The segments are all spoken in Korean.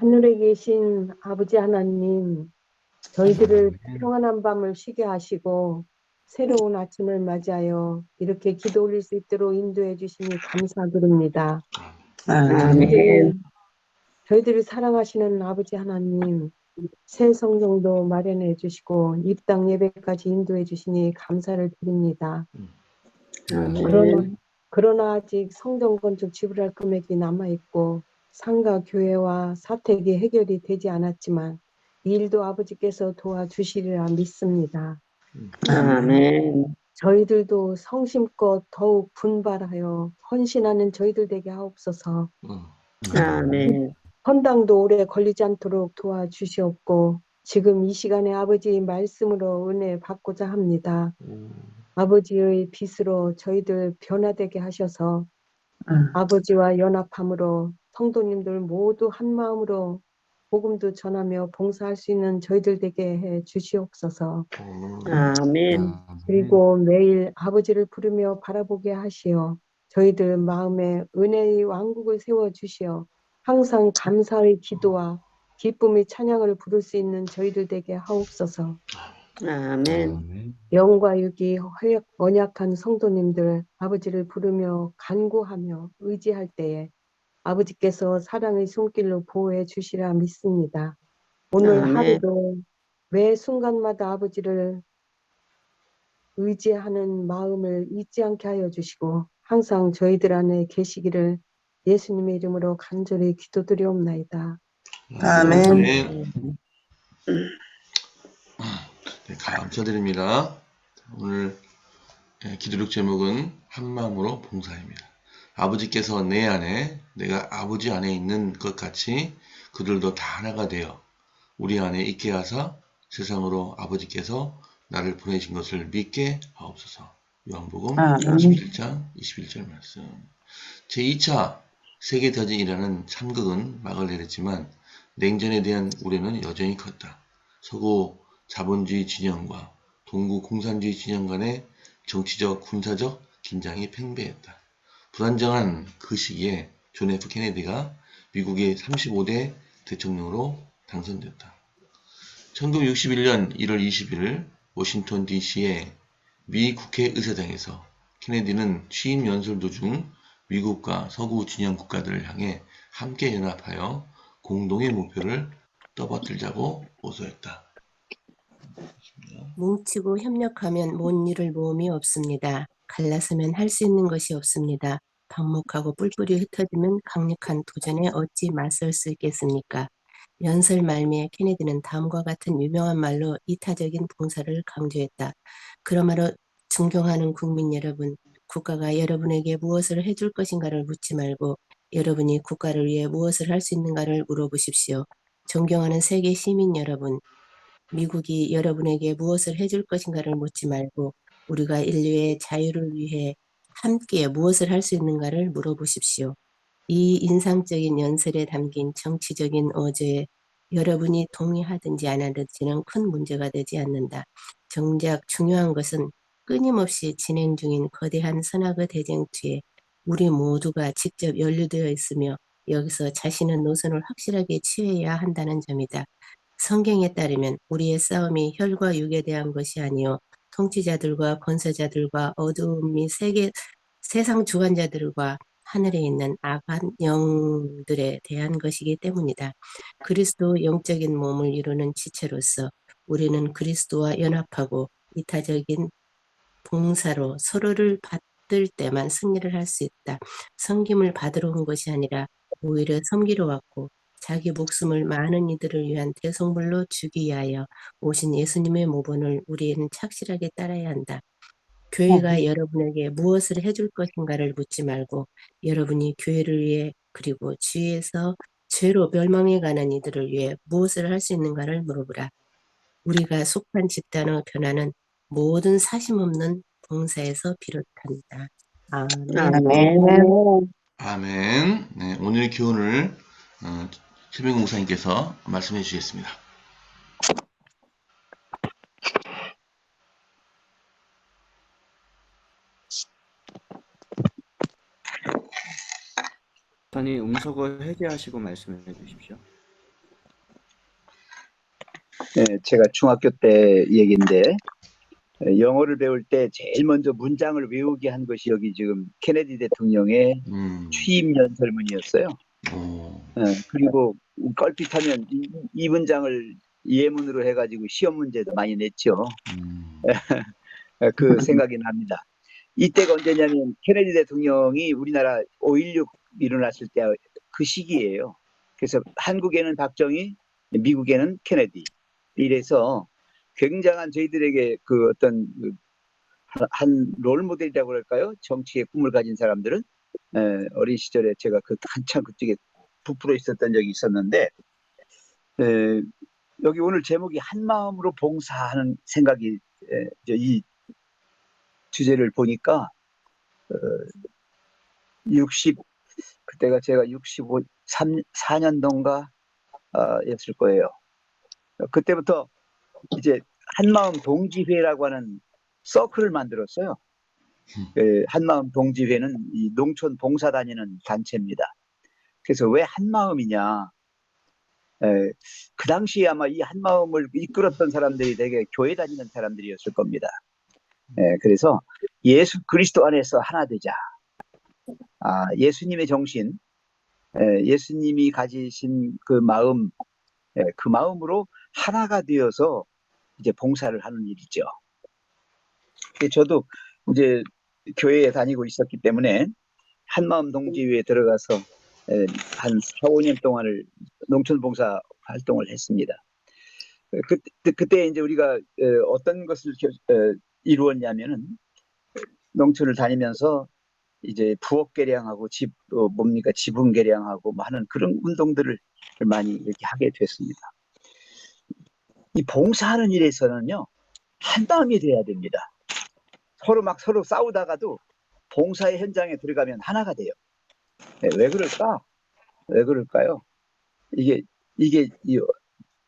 하늘에 계신 아버지 하나님, 저희들을 아멘. 평안한 밤을 쉬게 하시고 새로운 아침을 맞이하여 이렇게 기도 올릴 수 있도록 인도해 주시니 감사드립니다. 아멘. 저희들을 사랑하시는 아버지 하나님, 새 성경도 마련해 주시고 입당 예배까지 인도해 주시니 감사를 드립니다. 그러나, 아멘. 그러나 아직 성전 건축 지불할 금액이 남아있고 상가 교회와 사택이 해결이 되지 않았지만 이 일도 아버지께서 도와주시리라 믿습니다. 아멘. 저희들도 성심껏 더욱 분발하여 헌신하는 저희들 되게 하옵소서. 아멘. 헌당도 오래 걸리지 않도록 도와주시옵고 지금 이 시간에 아버지의 말씀으로 은혜 받고자 합니다. 아버지의 빛으로 저희들 변화되게 하셔서 아버지와 연합함으로 성도님들 모두 한 마음으로 복음도 전하며 봉사할 수 있는 저희들 되게 해 주시옵소서. 아멘. 그리고 매일 아버지를 부르며 바라보게 하시어 저희들 마음에 은혜의 왕국을 세워주시어 항상 감사의 기도와 기쁨의 찬양을 부를 수 있는 저희들 되게 하옵소서. 아멘. 영과 육이 언약한 성도님들 아버지를 부르며 간구하며 의지할 때에 아버지께서 사랑의 손길로 보호해 주시라 믿습니다. 오늘 아멘. 하루도 매 순간마다 아버지를 의지하는 마음을 잊지 않게 하여 주시고 항상 저희들 안에 계시기를 예수님의 이름으로 간절히 기도드리옵나이다. 아멘. 네, 감사드립니다. 오늘 기도록 제목은 한마음으로 봉사입니다. 아버지께서 내 안에, 내가 아버지 안에 있는 것 같이 그들도 다 하나가 되어 우리 안에 있게 하사 세상으로 아버지께서 나를 보내신 것을 믿게 하옵소서. 요한복음 21장 21절 말씀. 제2차 세계대전이라는 참극은 막을 내렸지만 냉전에 대한 우려는 여전히 컸다. 서구 자본주의 진영과 동구 공산주의 진영 간의 정치적, 군사적 긴장이 팽배했다. 불안정한 그 시기에 존 F 케네디가 미국의 35대 대통령으로 당선됐다. 1961년 1월 20일 워싱턴 DC의 미 국회의사당에서 케네디는 취임 연설 도중 미국과 서구 진영 국가들을 향해 함께 연합하여 공동의 목표를 떠받들자고 호소했다. 뭉치고 협력하면 못 이룰 모험이 없습니다. 갈라서면 할 수 있는 것이 없습니다. 방목하고 뿔뿔이 흩어지면 강력한 도전에 어찌 맞설 수 있겠습니까? 연설 말미에 케네디는 다음과 같은 유명한 말로 이타적인 봉사를 강조했다. 그러므로 존경하는 국민 여러분, 국가가 여러분에게 무엇을 해줄 것인가를 묻지 말고 여러분이 국가를 위해 무엇을 할 수 있는가를 물어보십시오. 존경하는 세계 시민 여러분, 미국이 여러분에게 무엇을 해줄 것인가를 묻지 말고 우리가 인류의 자유를 위해 함께 무엇을 할 수 있는가를 물어보십시오. 이 인상적인 연설에 담긴 정치적인 어조에 여러분이 동의하든지 안 하든지는 큰 문제가 되지 않는다. 정작 중요한 것은 끊임없이 진행 중인 거대한 선악의 대쟁투에 우리 모두가 직접 연루되어 있으며 여기서 자신의 노선을 확실하게 취해야 한다는 점이다. 성경에 따르면 우리의 싸움이 혈과 육에 대한 것이 아니요 통치자들과 권세자들과 어두움 및 세상 주관자들과 하늘에 있는 악한 영들에 대한 것이기 때문이다. 그리스도 영적인 몸을 이루는 지체로서 우리는 그리스도와 연합하고 이타적인 봉사로 서로를 받들 때만 승리를 할 수 있다. 섬김을 받으러 온 것이 아니라 오히려 섬기러 왔고 자기 목숨을 많은 이들을 위한 대속물로 주기 위하여 오신 예수님의 모본을 우리는 착실하게 따라야 한다. 교회가 여러분에게 무엇을 해줄 것인가를 묻지 말고 여러분이 교회를 위해 그리고 주위에서 죄로 멸망해가는 이들을 위해 무엇을 할 수 있는가를 물어보라. 우리가 속한 집단의 변화는 모든 사심 없는 봉사에서 비롯한다. 아멘. 아멘. 아멘. 네, 오늘 교훈을 최병 목사님께서 말씀해 주시겠습니다. 목사님 음성을 해제하시고 말씀해 주십시오. 제가 중학교 때 얘기인데, 영어를 배울 때 제일 먼저 문장을 외우게 한 것이 여기 지금 케네디 대통령의 취임 연설문이었어요. 그리고 껄핏하면 이 문장을 예문으로 해가지고 시험 문제도 많이 냈죠. 그 생각이 납니다. 이때가 언제냐면 케네디 대통령이 우리나라 5.16 일어났을 때 그 시기예요. 그래서 한국에는 박정희, 미국에는 케네디. 이래서 굉장한 저희들에게 그 어떤 한 롤모델이라고 할까요? 정치의 꿈을 가진 사람들은 어린 시절에 제가 한참 그쪽에 부풀어 있었던 적이 있었는데, 여기 오늘 제목이 한마음으로 봉사하는 생각이, 이 주제를 보니까 그때가 제가 4년도인가 였을 거예요. 그때부터 이제 한마음 동지회라고 하는 서클을 만들었어요. 한마음 동지회는 이 농촌 봉사 다니는 단체입니다. 그래서 왜 한마음이냐? 그 당시에 아마 이 한마음을 이끌었던 사람들이 되게 교회 다니는 사람들이었을 겁니다. 그래서 예수 그리스도 안에서 하나 되자. 예수님의 정신, 예수님이 가지신 그 마음, 그 마음으로 하나가 되어서 이제 봉사를 하는 일이죠. 저도 이제 교회에 다니고 있었기 때문에 한마음 동지회에 들어가서 한 4, 5년 동안을 농촌 봉사 활동을 했습니다. 그때 이제 우리가 어떤 것을 이루었냐면은 농촌을 다니면서 이제 부엌 개량하고 지붕 개량하고 뭐 하는 그런 운동들을 많이 이렇게 하게 됐습니다. 이 봉사하는 일에서는요, 한마음이 돼야 됩니다. 서로 싸우다가도 봉사의 현장에 들어가면 하나가 돼요. 왜 그럴까? 왜 그럴까요? 이게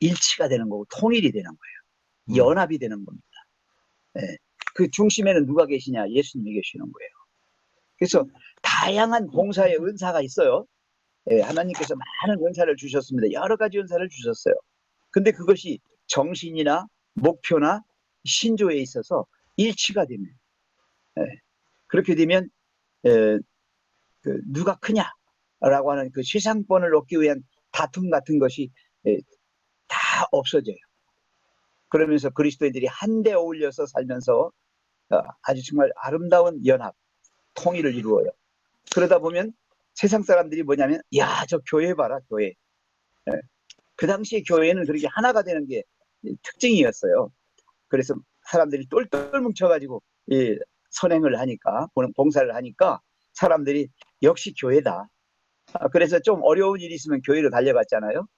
일치가 되는 거고 통일이 되는 거예요. 연합이 되는 겁니다. 그 중심에는 누가 계시냐? 예수님이 계시는 거예요. 그래서 다양한 봉사의 은사가 있어요. 하나님께서 많은 은사를 주셨습니다. 여러 가지 은사를 주셨어요. 근데 그것이 정신이나 목표나 신조에 있어서 일치가 되면, 그렇게 되면 누가 크냐라고 하는 그 세상권을 얻기 위한 다툼 같은 것이 다 없어져요. 그러면서 그리스도인들이 한데 어울려서 살면서 아주 정말 아름다운 연합, 통일을 이루어요. 그러다 보면 세상 사람들이 뭐냐면, 야, 저 교회 봐라, 교회. 그 당시에 교회는 그렇게 하나가 되는 게 특징이었어요. 그래서 사람들이 똘똘 뭉쳐가지고 선행을 하니까, 봉사를 하니까 사람들이 역시 교회다. 그래서 좀 어려운 일이 있으면 교회로 달려갔잖아요.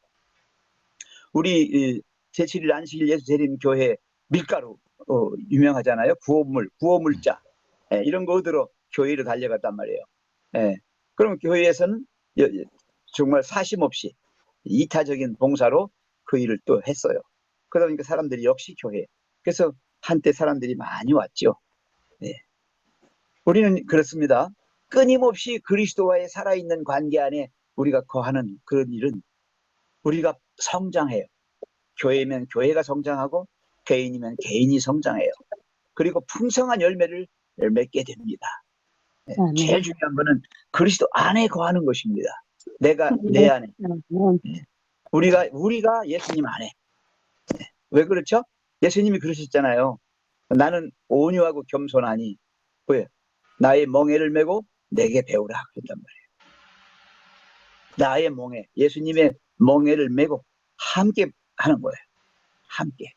우리 제7일 안식일 예수 재림 교회 밀가루 유명하잖아요. 구호물자 이런 거 얻으러 교회로 달려갔단 말이에요. 그럼 교회에서는 정말 사심 없이 이타적인 봉사로 그 일을 또 했어요. 그러다 보니까 사람들이 역시 교회. 그래서 한때 사람들이 많이 왔죠. 우리는 그렇습니다. 끊임없이 그리스도와의 살아있는 관계 안에 우리가 거하는 그런 일은 우리가 성장해요. 교회면 교회가 성장하고 개인이면 개인이 성장해요. 그리고 풍성한 열매를 맺게 됩니다. 제일 중요한 거는 그리스도 안에 거하는 것입니다. 내가 내 안에. 우리가 예수님 안에. 왜 그렇죠? 예수님이 그러셨잖아요. 나는 온유하고 겸손하니 왜? 나의 멍에를 메고 내게 배우라 그랬단 말이에요. 나의 멍에, 예수님의 멍에를 메고 함께 하는 거예요. 함께.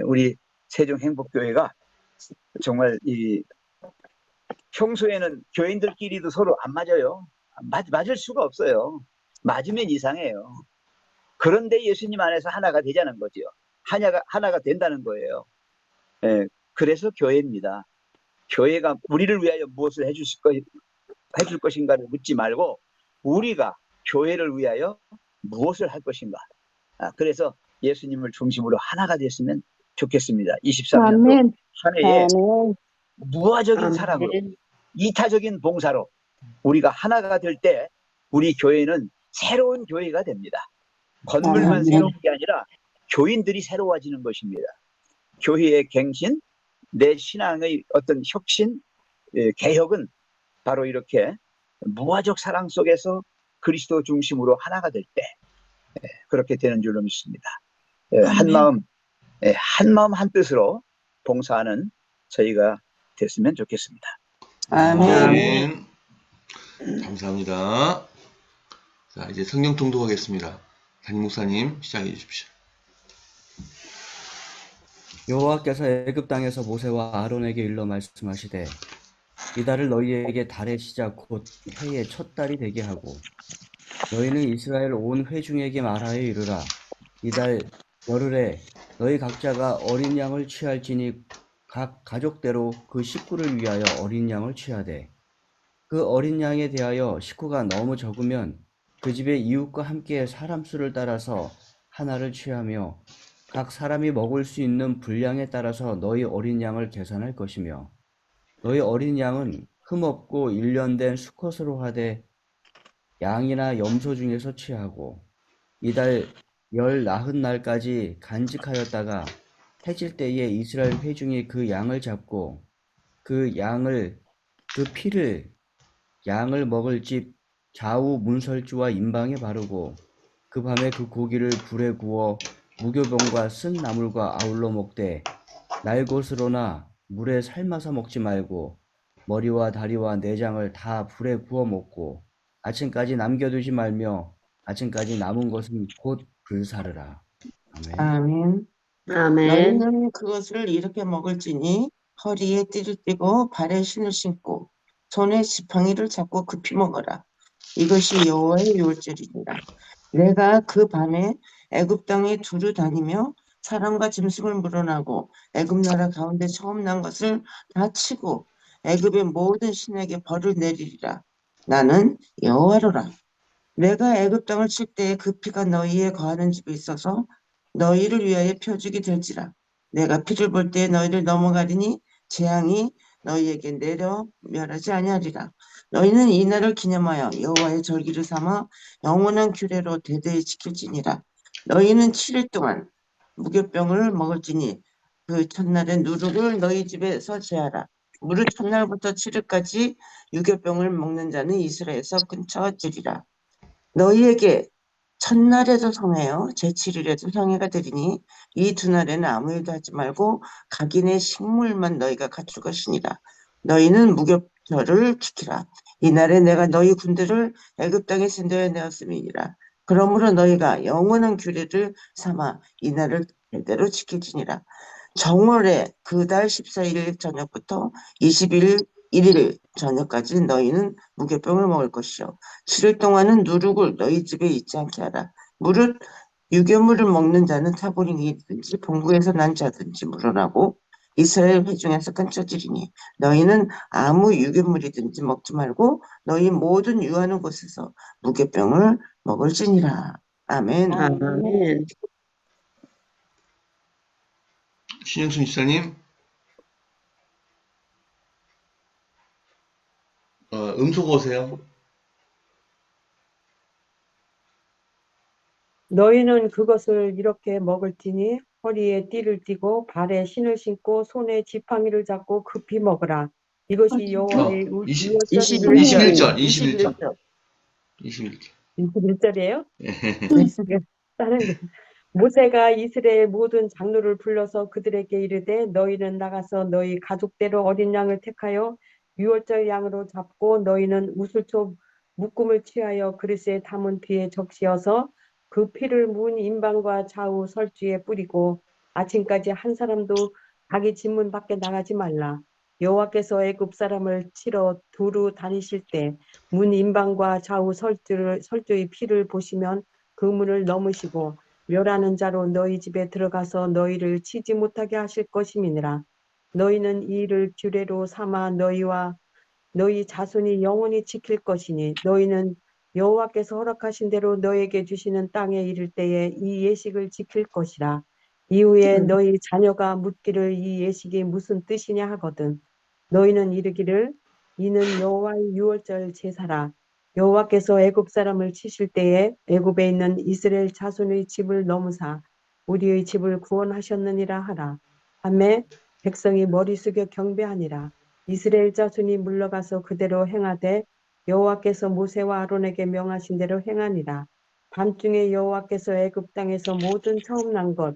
우리 세종행복교회가 정말 평소에는 교인들끼리도 서로 안 맞아요. 맞을 수가 없어요. 맞으면 이상해요. 그런데 예수님 안에서 하나가 되자는 거죠. 하나가 된다는 거예요. 그래서 교회입니다. 교회가 우리를 위하여 무엇을 해줄 것인가를 묻지 말고 우리가 교회를 위하여 무엇을 할 것인가. 그래서 예수님을 중심으로 하나가 됐으면 좋겠습니다. 23년도 한 해에 무화적인 사랑으로, 이타적인 봉사로 우리가 하나가 될 때 우리 교회는 새로운 교회가 됩니다. 건물만 새로운 게 아니라 교인들이 새로워지는 것입니다. 교회의 갱신, 내 신앙의 어떤 혁신, 개혁은 바로 이렇게 무화적 사랑 속에서 그리스도 중심으로 하나가 될 때 그렇게 되는 줄로 믿습니다. 한마음 한뜻으로 봉사하는 저희가 됐으면 좋겠습니다. 아멘. 감사합니다. 자, 이제 성경 통독하겠습니다. 담임 목사님 시작해 주십시오. 여호와께서 애굽 땅에서 모세와 아론에게 일러 말씀하시되 이달을 너희에게 달의 시작 곧 해의 첫 달이 되게 하고 너희는 이스라엘 온 회중에게 말하여 이르라. 이달 열흘에 너희 각자가 어린 양을 취할지니 각 가족대로 그 식구를 위하여 어린 양을 취하되 그 어린 양에 대하여 식구가 너무 적으면 그 집의 이웃과 함께 사람 수를 따라서 하나를 취하며 각 사람이 먹을 수 있는 분량에 따라서 너희 어린 양을 계산할 것이며 너희 어린 양은 흠없고 일련된 수컷으로 하되 양이나 염소 중에서 취하고 이달 열 나흔 날까지 간직하였다가 해질 때에 이스라엘 회중이 그 양을 잡고 그 피를 양을 먹을 집 좌우 문설주와 임방에 바르고 그 밤에 그 고기를 불에 구워 무교병과 쓴 나물과 아울러 먹되 날것으로나 물에 삶아서 먹지 말고 머리와 다리와 내장을 다 불에 구워 먹고 아침까지 남겨두지 말며 아침까지 남은 것은 곧 불사르라. 아멘. 아멘. 아멘. 너희는 그것을 이렇게 먹을지니 허리에 띠를 띠고 발에 신을 신고 손에 지팡이를 잡고 급히 먹어라. 이것이 여호와의 유월절이니라. 내가 그 밤에 애굽 땅에 두루 다니며 사람과 짐승을 물어나고 애굽 나라 가운데 처음 난 것을 다 치고 애굽의 모든 신에게 벌을 내리리라. 나는 여호와로라. 내가 애굽 땅을 칠 때에 그 피가 너희에 거하는 집에 있어서 너희를 위하여 표적이 될지라. 내가 피를 볼 때에 너희를 넘어가리니 재앙이 너희에게 내려 멸하지 아니하리라. 너희는 이 날을 기념하여 여호와의 절기를 삼아 영원한 규례로 대대히 지킬지니라. 너희는 7일 동안 무교병을 먹을지니 그 첫날에 누룩을 너희 집에서 제하라. 무릇 첫날부터 7일까지 유교병을 먹는 자는 이스라엘에서 끊쳐지리라. 너희에게 첫날에도 성회요 제7일에도 성회가 되리니 이 두 날에는 아무 일도 하지 말고 각인의 식물만 너희가 갖출 것이니라. 너희는 무교절을 지키라. 이날에 내가 너희 군대를 애굽 땅에서 인도해내었음이니라. 그러므로 너희가 영원한 규례를 삼아 이날을 대대로 지킬지니라. 정월에 그 달 14일 저녁부터 21일 1일 저녁까지 너희는 무교병을 먹을 것이요 7일 동안은 누룩을 너희 집에 있지 않게 하라. 무릇 유교물을 먹는 자는 타보링이든지 본국에서 난 자든지 물어나고 이스라엘 회중에서 끊쳐지리니 너희는 아무 유교물이든지 먹지 말고 너희 모든 유하는 곳에서 무교병을 먹을지니라. 아멘. 아멘. 신영순 집사님, 음소거 오세요. 너희는 그것을 이렇게 먹을지니 허리에 띠를 띠고 발에 신을 신고 손에 지팡이를 잡고 급히 먹으라. 이것이 여호와의 21절. 21절이에요? 네. 다른 게. 모세가 이스라엘 모든 장로를 불러서 그들에게 이르되 너희는 나가서 너희 가족대로 어린 양을 택하여 유월절 양으로 잡고 너희는 우슬초 묶음을 취하여 그릇에 담은 뒤에 적시어서 그 피를 문 임방과 좌우 설주에 뿌리고 아침까지 한 사람도 자기 집 문 밖에 나가지 말라. 여호와께서 애굽 사람을 치러 두루 다니실 때 문 임방과 좌우 설주의 피를 보시면 그 문을 넘으시고 멸하는 자로 너희 집에 들어가서 너희를 치지 못하게 하실 것임이니라. 너희는 이 일을 규례로 삼아 너희와 너희 자손이 영원히 지킬 것이니 너희는 여호와께서 허락하신 대로 너희에게 주시는 땅에 이를 때에 이 예식을 지킬 것이라. 이후에 너희 자녀가 묻기를 이 예식이 무슨 뜻이냐 하거든. 너희는 이르기를 이는 여호와의 유월절 제사라. 여호와께서 애굽 사람을 치실 때에 애굽에 있는 이스라엘 자손의 집을 넘으사 우리의 집을 구원하셨느니라 하라. 하매 백성이 머리 숙여 경배하니라. 이스라엘 자손이 물러가서 그대로 행하되 여호와께서 모세와 아론에게 명하신 대로 행하니라. 밤중에 여호와께서 애굽 땅에서 모든 처음 난 것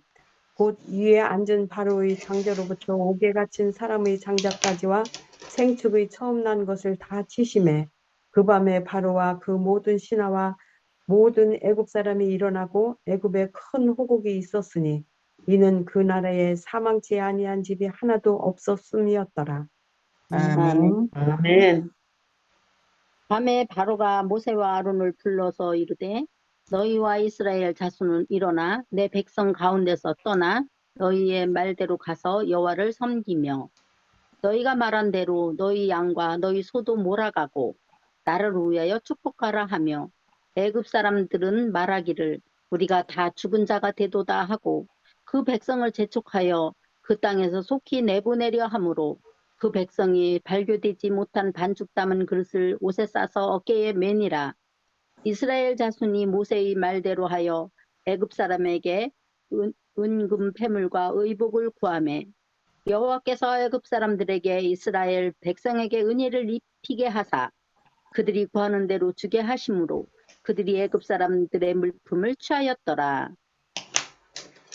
곧 위에 앉은 바로의 장자로부터 옥에 갇힌 사람의 장자까지와 생축의 처음 난 것을 다 치심해 그 밤에 바로와 그 모든 신하와 모든 애굽 사람이 일어나고 애굽에 큰 호국이 있었으니 이는 그 나라에 사망치 아니한 집이 하나도 없었음이었더라. 아멘. 아멘. 밤에 바로가 모세와 아론을 불러서 이르되 너희와 이스라엘 자손은 일어나 내 백성 가운데서 떠나 너희의 말대로 가서 여호와를 섬기며 너희가 말한 대로 너희 양과 너희 소도 몰아가고 나를 위하여 축복하라 하며 애굽 사람들은 말하기를 우리가 다 죽은 자가 되도다 하고 그 백성을 재촉하여 그 땅에서 속히 내보내려 하므로 그 백성이 발교되지 못한 반죽 담은 그릇을 옷에 싸서 어깨에 매니라. 이스라엘 자손이 모세의 말대로 하여 애굽 사람에게 은금 패물과 의복을 구하매 여호와께서 애굽 사람들에게 이스라엘 백성에게 은혜를 입히게 하사 그들이 구하는 대로 주게 하심으로 그들이 애굽 사람들의 물품을 취하였더라.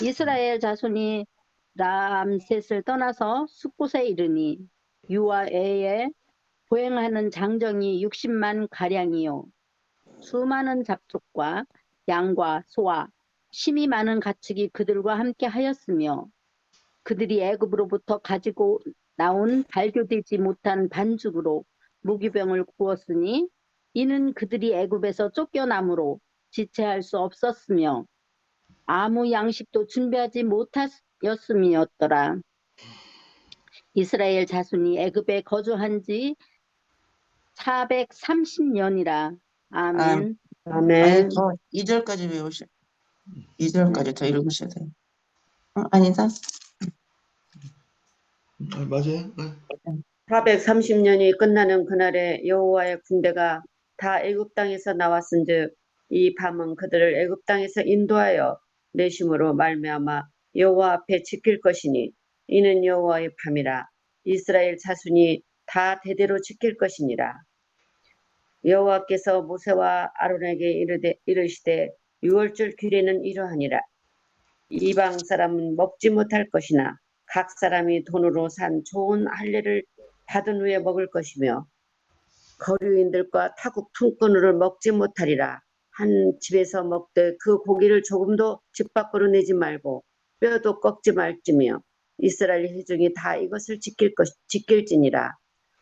이스라엘 자손이 람셋을 떠나서 숫곳에 이르니 유아 애에 보행하는 장정이 60만 가량이요 수많은 잡족과 양과 소와 심이 많은 가축이 그들과 함께 하였으며 그들이 애굽으로부터 가지고 나온 발교되지 못한 반죽으로 무기병을 구웠으니 이는 그들이 애굽에서 쫓겨남으로 지체할 수 없었으며 아무 양식도 준비하지 못하였음이었더라. 이스라엘 자손이 애굽에 거주한 지 430년이라. 아멘. 아니, 아멘. 더 2절까지 외우셔. 2절까지 더 읽으셔야 돼요. 아니다. 맞아요. 430년이 끝나는 그날에 여호와의 군대가 다 애굽 땅에서 나왔은즉 이 밤은 그들을 애굽 땅에서 인도하여 내심으로 말미암아 여호와 앞에 지킬 것이니 이는 여호와의 밤이라. 이스라엘 자손이 다 대대로 지킬 것이니라. 여호와께서 모세와 아론에게 이르시되 유월절 규례는 이러하니라. 이방 사람은 먹지 못할 것이나 각 사람이 돈으로 산 좋은 할례를 받은 후에 먹을 것이며 거류인들과 타국 품꾼으로 먹지 못하리라. 한 집에서 먹되 그 고기를 조금도 집 밖으로 내지 말고 뼈도 꺾지 말지며 이스라엘 회중이 다 이것을 지킬지니라.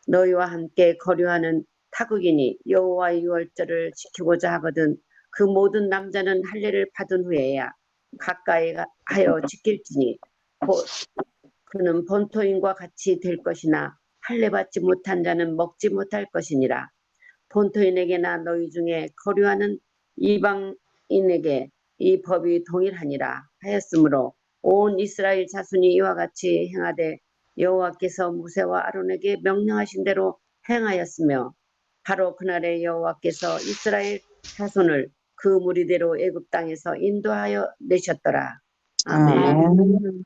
너희와 함께 거류하는 타국인이 여호와의 유월절을 지키고자 하거든 그 모든 남자는 할례를 받은 후에야 가까이 하여 지킬지니 곧 그는 본토인과 같이 될 것이나 할례 받지 못한 자는 먹지 못할 것이니라. 본토인에게나 너희 중에 거류하는 이방인에게 이 법이 동일하니라 하였으므로 온 이스라엘 자손이 이와 같이 행하되 여호와께서 모세와 아론에게 명령하신 대로 행하였으며 바로 그날에 여호와께서 이스라엘 자손을 그 무리대로 애굽 땅에서 인도하여 내셨더라. 아멘.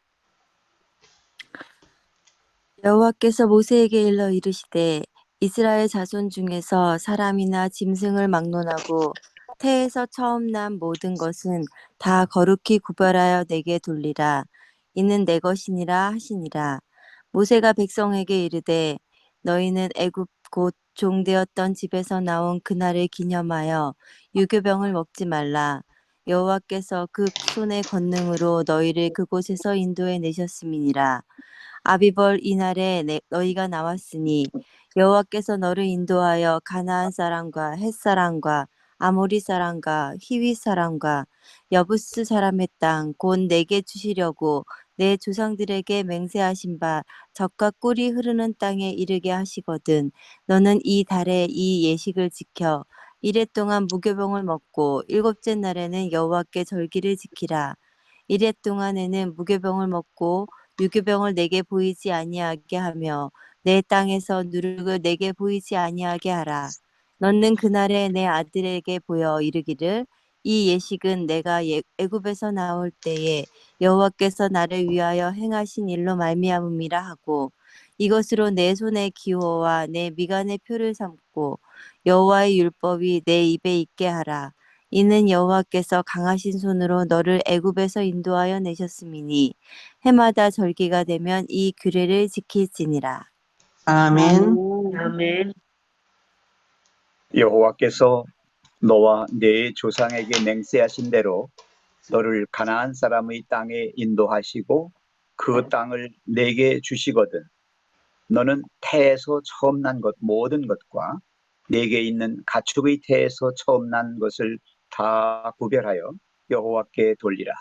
여호와께서 모세에게 일러 이르시되 이스라엘 자손 중에서 사람이나 짐승을 막론하고 태에서 처음 난 모든 것은 다 거룩히 구별하여 내게 돌리라. 이는 내 것이니라 하시니라. 모세가 백성에게 이르되 너희는 애굽 곧 종되었던 집에서 나온 그날을 기념하여 유교병을 먹지 말라. 여호와께서 그 손의 권능으로 너희를 그곳에서 인도해 내셨음이니라. 아비벌 이날에 너희가 나왔으니 여호와께서 너를 인도하여 가나안 사람과 헷 사람과 아모리 사람과 히위 사람과 여부스 사람의 땅 곧 내게 주시려고 내 조상들에게 맹세하신 바 젖과 꿀이 흐르는 땅에 이르게 하시거든. 너는 이 달에 이 예식을 지켜 이래 동안 무교병을 먹고 일곱째 날에는 여호와께 절기를 지키라. 이래 동안에는 무교병을 먹고 유교병을 내게 보이지 아니하게 하며 내 땅에서 누룩을 내게 보이지 아니하게 하라. 너는 그날에 내 아들에게 보여 이르기를 이 예식은 내가 애굽에서 나올 때에 여호와께서 나를 위하여 행하신 일로 말미암음이라 하고 이것으로 내 손의 기호와 내 미간의 표를 삼고 여호와의 율법이 내 입에 있게 하라. 이는 여호와께서 강하신 손으로 너를 애굽에서 인도하여 내셨음이니 해마다 절기가 되면 이 규례를 지킬지니라. 아멘. 아멘. 여호와께서 너와 네 조상에게 맹세하신 대로 너를 가나안 사람의 땅에 인도하시고 그 땅을 내게 주시거든 너는 태에서 처음 난 것 모든 것과 내게 있는 가축의 태에서 처음 난 것을 다 구별하여 여호와께 돌리라.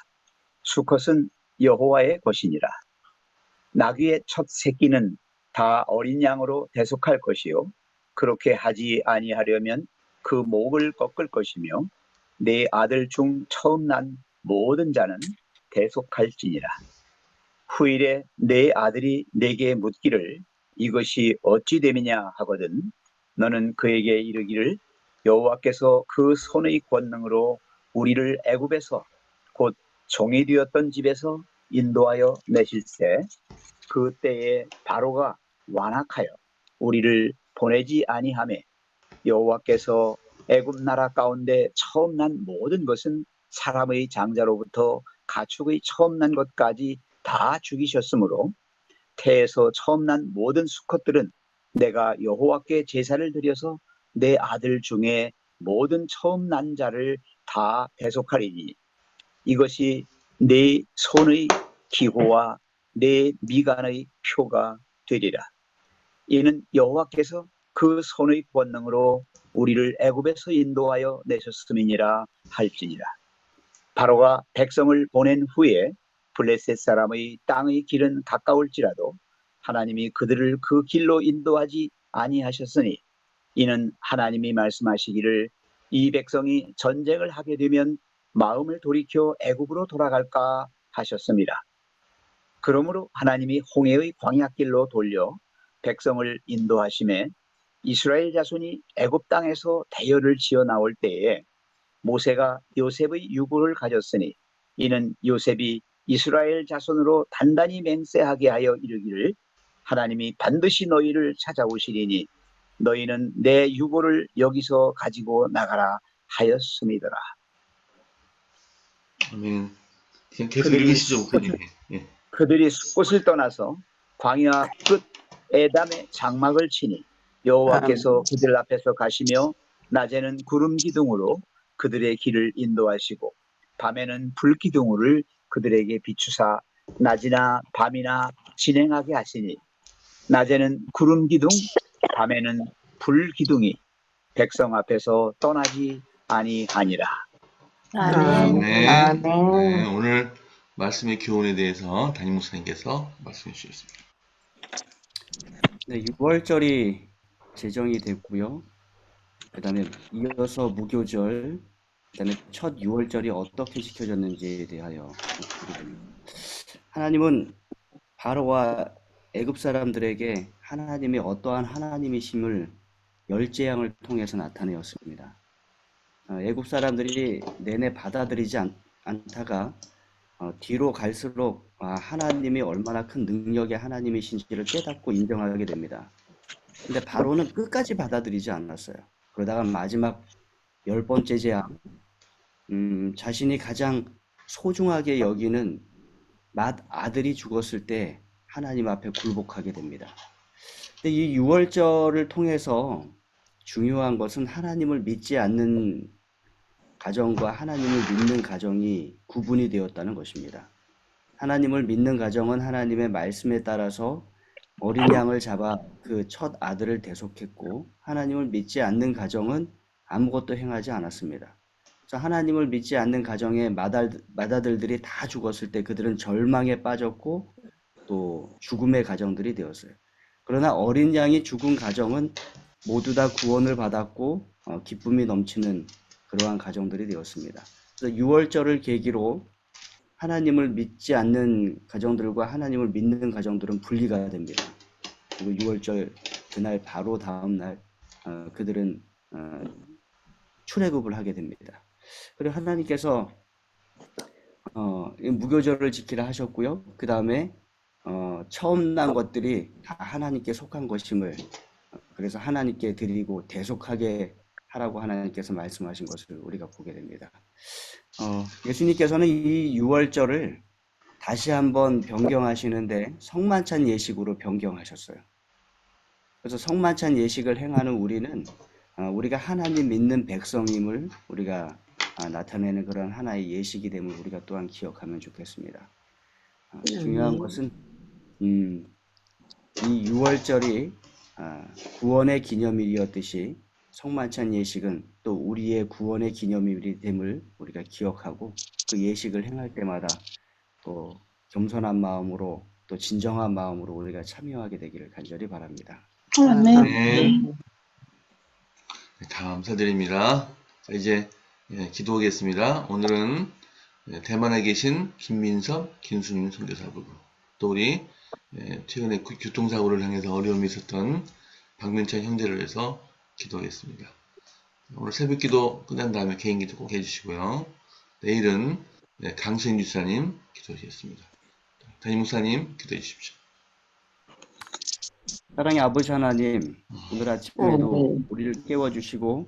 수컷은 여호와의 것이니라. 나귀의 첫 새끼는 다 어린 양으로 대속할 것이요 그렇게 하지 아니하려면 그 목을 꺾을 것이며 네 아들 중 처음 난 모든 자는 대속할지니라. 후일에 네 아들이 내게 묻기를 이것이 어찌 됨이냐 하거든 너는 그에게 이르기를 여호와께서 그 손의 권능으로 우리를 애굽에서 곧 종이 되었던 집에서 인도하여 내실세 그 때에 바로가 완악하여 우리를 보내지 아니하매 여호와께서 애굽 나라 가운데 처음 난 모든 것은 사람의 장자로부터 가축의 처음 난 것까지 다 죽이셨으므로 태에서 처음 난 모든 수컷들은 내가 여호와께 제사를 드려서 내 아들 중에 모든 처음 난 자를 다 대속하리니 이것이 네 손의 기호와 내 미간의 표가 되리라. 이는 여호와께서 그 손의 권능으로 우리를 애굽에서 인도하여 내셨음이니라 할지니라. 바로가 백성을 보낸 후에 블레셋 사람의 땅의 길은 가까울지라도 하나님이 그들을 그 길로 인도하지 아니하셨으니 이는 하나님이 말씀하시기를 이 백성이 전쟁을 하게 되면 마음을 돌이켜 애굽으로 돌아갈까 하셨습니다. 그러므로 하나님이 홍해의 광야길로 돌려 백성을 인도하심에 이스라엘 자손이 애굽 땅에서 대열을 지어 나올 때에 모세가 요셉의 유고를 가졌으니 이는 요셉이 이스라엘 자손으로 단단히 맹세하게 하여 이르기를 하나님이 반드시 너희를 찾아오시리니 너희는 내 유고를 여기서 가지고 나가라 하였음이더라. 아멘. 계속 읽으시죠, 목사님. 예. 그들이 숲곳을 떠나서 광야 끝 에담에 장막을 치니 여호와께서 그들 앞에서 가시며 낮에는 구름 기둥으로 그들의 길을 인도하시고 밤에는 불 기둥을 그들에게 비추사 낮이나 밤이나 진행하게 하시니 낮에는 구름 기둥 밤에는 불 기둥이 백성 앞에서 떠나지 아니하니라. 아멘. 네. 아멘. 네, 오늘 말씀의 교훈에 대해서 담임 목사님께서 말씀해 주셨습니다. 네, 6월절이 제정이 됐고요. 그 다음에 이어서 무교절, 그 다음에 첫 6월절이 어떻게 지켜졌는지에 대하여 하나님은 바로와 애굽 사람들에게 하나님이 어떠한 하나님이심을 열재앙을 통해서 나타내었습니다. 애굽 사람들이 내내 받아들이지 않다가 뒤로 갈수록 하나님이 얼마나 큰 능력의 하나님이신지를 깨닫고 인정하게 됩니다. 근데 바로는 끝까지 받아들이지 않았어요. 그러다가 마지막 10번째 재앙, 자신이 가장 소중하게 여기는 맏아들이 죽었을 때 하나님 앞에 굴복하게 됩니다. 근데 이 6월절을 통해서 중요한 것은 하나님을 믿지 않는 가정과 하나님을 믿는 가정이 구분이 되었다는 것입니다. 하나님을 믿는 가정은 하나님의 말씀에 따라서 어린 양을 잡아 그 첫 아들을 대속했고 하나님을 믿지 않는 가정은 아무것도 행하지 않았습니다. 그래서 하나님을 믿지 않는 가정의 맏아들들이 다 죽었을 때 그들은 절망에 빠졌고 또 죽음의 가정들이 되었어요. 그러나 어린 양이 죽은 가정은 모두 다 구원을 받았고 기쁨이 넘치는 그러한 가정들이 되었습니다. 그래서 6월절을 계기로 하나님을 믿지 않는 가정들과 하나님을 믿는 가정들은 분리가 됩니다. 그리고 6월절 그날 바로 다음 날 그들은 출애굽을 하게 됩니다. 그리고 하나님께서 이 무교절을 지키라 하셨고요. 그 다음에 처음 난 것들이 다 하나님께 속한 것임을, 그래서 하나님께 드리고 대속하게 하라고 하나님께서 말씀하신 것을 우리가 보게 됩니다. 예수님께서는 이 유월절을 다시 한번 변경하시는데 성만찬 예식으로 변경하셨어요. 그래서 성만찬 예식을 행하는 우리는 우리가 하나님 믿는 백성임을 우리가 나타내는 그런 하나의 예식이 됨을 우리가 또한 기억하면 좋겠습니다. 중요한 것은 이 유월절이 구원의 기념일이었듯이 성만찬 예식은 또 우리의 구원의 기념일이 됨을 우리가 기억하고 그 예식을 행할 때마다 또 겸손한 마음으로 또 진정한 마음으로 우리가 참여하게 되기를 간절히 바랍니다. 네. 감사드립니다. 자, 이제 기도하겠습니다. 오늘은 대만에 계신 김민섭, 김수민 선교사 부부, 또 우리 최근에 교통사고를 향해서 어려움이 있었던 박민찬 형제를 위해서 기도하겠습니다. 오늘 새벽기도 끝난 다음에 개인기도 꼭 해주시고요. 내일은 강수인 집사님 기도하시겠습니다. 담임 목사님 기도해 주십시오. 사랑의 아버지 하나님, 오늘 아침에도 우리를 깨워주시고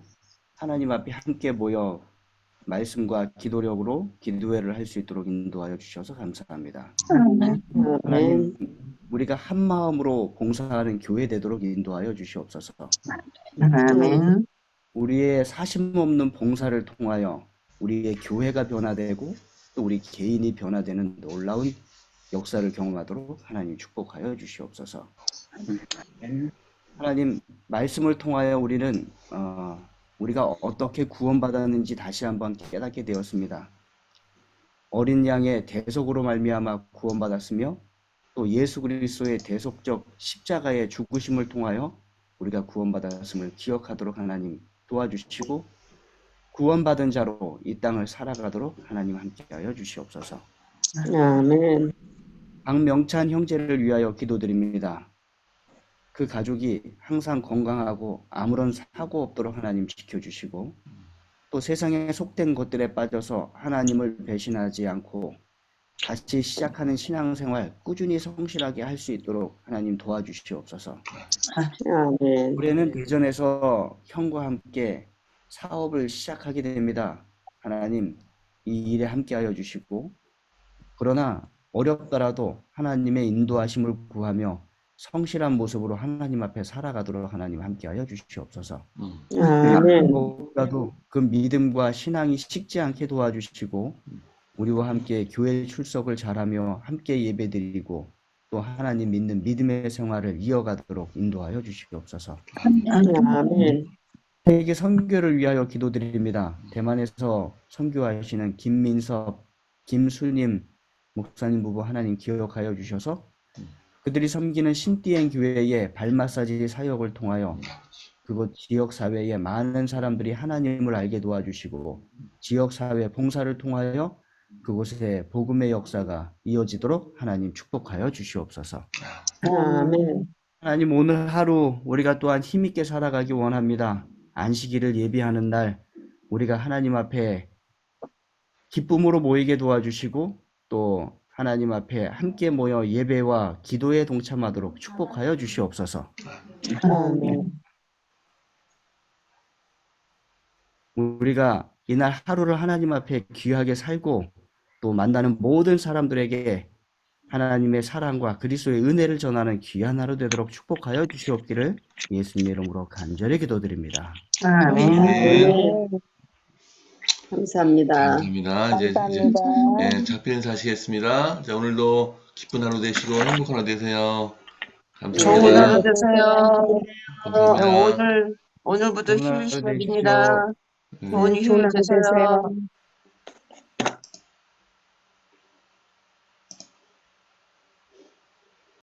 하나님 앞에 함께 모여 말씀과 기도력으로 기도회를 할 수 있도록 인도하여 주셔서 감사합니다. 하나님, 우리가 한 마음으로 봉사하는 교회 되도록 인도하여 주시옵소서. 우리의 사심 없는 봉사를 통하여 우리의 교회가 변화되고 또 우리 개인이 변화되는 놀라운 역사를 경험하도록 하나님 축복하여 주시옵소서. 하나님, 말씀을 통하여 우리는 우리가 어떻게 구원받았는지 다시 한번 깨닫게 되었습니다. 어린 양의 대속으로 말미암아 구원받았으며 또 예수 그리스도의 대속적 십자가의 죽으심을 통하여 우리가 구원받았음을 기억하도록 하나님 도와주시고 구원받은 자로 이 땅을 살아가도록 하나님 함께하여 주시옵소서. 아멘. 박명찬 형제를 위하여 기도드립니다. 그 가족이 항상 건강하고 아무런 사고 없도록 하나님 지켜주시고 또 세상에 속된 것들에 빠져서 하나님을 배신하지 않고 다시 시작하는 신앙생활 꾸준히 성실하게 할 수 있도록 하나님 도와주시옵소서. 아멘. 올해는 대전에서 형과 함께 사업을 시작하게 됩니다. 하나님 이 일에 함께하여 주시고 그러나 어렵더라도 하나님의 인도하심을 구하며 성실한 모습으로 하나님 앞에 살아가도록 하나님 함께하여 주시옵소서. 아멘. 무엇보다도 그 믿음과 신앙이 식지 않게 도와주시고 우리와 함께 교회 출석을 잘하며 함께 예배드리고 또 하나님 믿는 믿음의 생활을 이어가도록 인도하여 주시옵소서. 아멘. 세계 선교를 위하여 기도드립니다. 대만에서 선교하시는 김민섭, 김수님 목사님 부부 하나님 기억하여 주셔서 그들이 섬기는 신띠엔 교회의 발마사지 사역을 통하여 그곳 지역사회에 많은 사람들이 하나님을 알게 도와주시고 지역사회 봉사를 통하여 그곳에 복음의 역사가 이어지도록 하나님 축복하여 주시옵소서. 아멘. 하나님 오늘 하루 우리가 또한 힘있게 살아가기 원합니다. 안식일을 예비하는 날 우리가 하나님 앞에 기쁨으로 모이게 도와주시고 또 하나님 앞에 함께 모여 예배와 기도에 동참하도록 축복하여 주시옵소서. 아멘. 우리가 이날 하루를 하나님 앞에 귀하게 살고 또 만나는 모든 사람들에게 하나님의 사랑과 그리스도의 은혜를 전하는 귀한 하루 되도록 축복하여 주시옵기를 예수님 이름으로 간절히 기도드립니다. 아멘. 감사합니다. 감사합니다. 이제 작별 인사하시겠습니다. 자, 오늘도 기쁜 하루 되시고 행복한 하루 되세요. 좋은 하루 감사합니다. 되세요. 감사합니다. 오늘부터 좋은 하루 휴일 시작입니다. 되십시오. 좋은 휴일 되세요.